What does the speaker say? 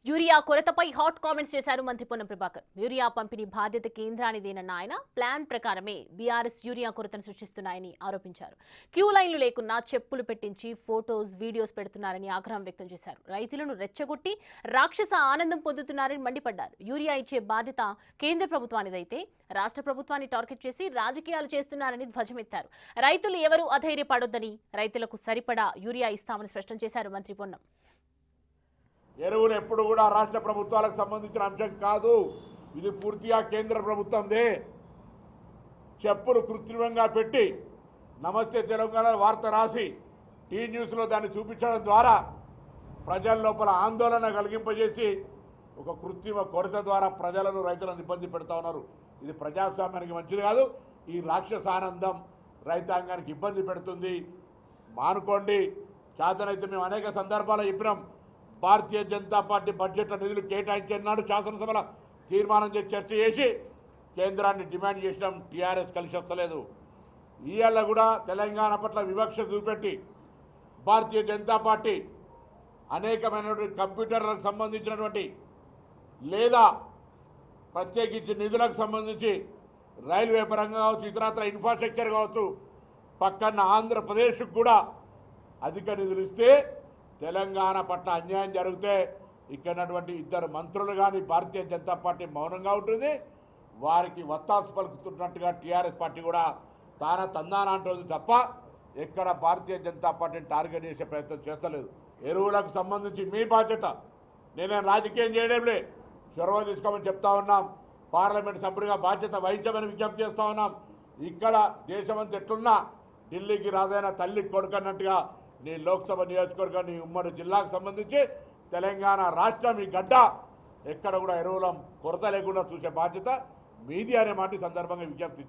Urea కొరతపై hot comments చేశారు మంత్రి Ponnam Prabhakar. Urea పంపిణీ బాధ్యత కేంద్రానిదేనన్న ఆయన ప్లాన్ ప్రకారమే బీఆర్ఎస్ యూరియా కొరతను సృష్టిస్తున్నాయని ఆరోపించారు. క్యూ లైన్లు లేకున్నా చెప్పులు పెట్టించి ఫోటోస్ వీడియోస్ పెడుతున్నారని ఆగ్రహం వ్యక్తం చేశారు. రైతులను రెచ్చగొట్టి రాక్షస ఆనందం పొందుతున్నారని మండిపడ్డారు. యూరియా ఇచ్చే బాధ్యత కేంద్ర ప్రభుత్వానిదైతే రాష్ట్ర ప్రభుత్వాన్ని టార్గెట్ చేసి రాజకీయాలు చేస్తున్నారని ధ్వజమెత్తారు. రైతులు ఎవరూ అధైర్యపడొద్దని, రైతులకు సరిపడా యూరియా ఇస్తామని స్పష్టం చేశారు మంత్రి పొన్నం. ఎరువులు ఎప్పుడు కూడా రాష్ట్ర ప్రభుత్వాలకు సంబంధించిన అంశం కాదు, ఇది పూర్తిగా కేంద్ర ప్రభుత్వందే. చెప్పులు కృత్రిమంగా పెట్టి నమస్తే తెలంగాణ వార్త రాసి టీ న్యూస్లో దాన్ని చూపించడం ద్వారా ప్రజల లోపల ఆందోళన కలిగింపజేసి ఒక కృత్రిమ కొరత ద్వారా ప్రజలను రైతులను ఇబ్బంది పెడతా ఉన్నారు. ఇది ప్రజాస్వామ్యానికి మంచిది కాదు. ఈ రాక్షసానందం రైతాంగానికి ఇబ్బంది పెడుతుంది. మానుకోండి. చేతనైతే మేము అనేక సందర్భాల్లో చెప్పినాం. భారతీయ జనతా పార్టీ బడ్జెట్లో నిధులు కేటాయించన్నాడు శాసనసభలో తీర్మానం చేసి చర్చ చేసి కేంద్రాన్ని డిమాండ్ చేసినాం. టీఆర్ఎస్ కలిసి వస్తలేదు. ఇవాళ కూడా తెలంగాణ పట్ల వివక్ష చూపెట్టి భారతీయ జనతా పార్టీ అనేకమైనటువంటి కంప్యూటర్లకు సంబంధించినటువంటి లేదా ప్రత్యేకించి నిధులకు సంబంధించి రైల్వే పరంగా కావచ్చు, ఇతరత్ర ఇన్ఫ్రాస్ట్రక్చర్ కావచ్చు, పక్కన ఆంధ్రప్రదేశ్కు కూడా అధిక నిధులు ఇస్తే తెలంగాణ పట్ల అన్యాయం జరిగితే ఇక్కడటువంటి ఇద్దరు మంత్రులు కానీ భారతీయ జనతా పార్టీ మౌనంగా ఉంటుంది. వారికి వత్తాసు పలుకుతున్నట్టుగా టీఆర్ఎస్ పార్టీ కూడా తందాన అంటుంది తప్ప ఎక్కడ భారతీయ జనతా పార్టీని టార్గెట్ చేసే ప్రయత్నం చేస్తలేదు. ఎరువులకు సంబంధించి మీ బాధ్యత. నేనేం రాజకీయం చేయడంలే, చొరవ తీసుకోమని చెప్తా ఉన్నాం. పార్లమెంట్ సభ్యుడిగా బాధ్యత వహించమని విజ్ఞప్తి చేస్తూ ఉన్నాం. ఇక్కడ దేశమంతా ఎట్లున్నా ఢిల్లీకి రాజైన తల్లి కొడుకన్నట్టుగా నీ లోక్సభ నియోజకవర్గం, నీ ఉమ్మడి జిల్లాకు సంబంధించి తెలంగాణ రాష్ట్రం ఈ గడ్డ ఎక్కడ కూడా ఎరువుల కొరత లేకుండా చూసే బాధ్యత మీది అనే మాట సందర్భంగా విజ్ఞప్తి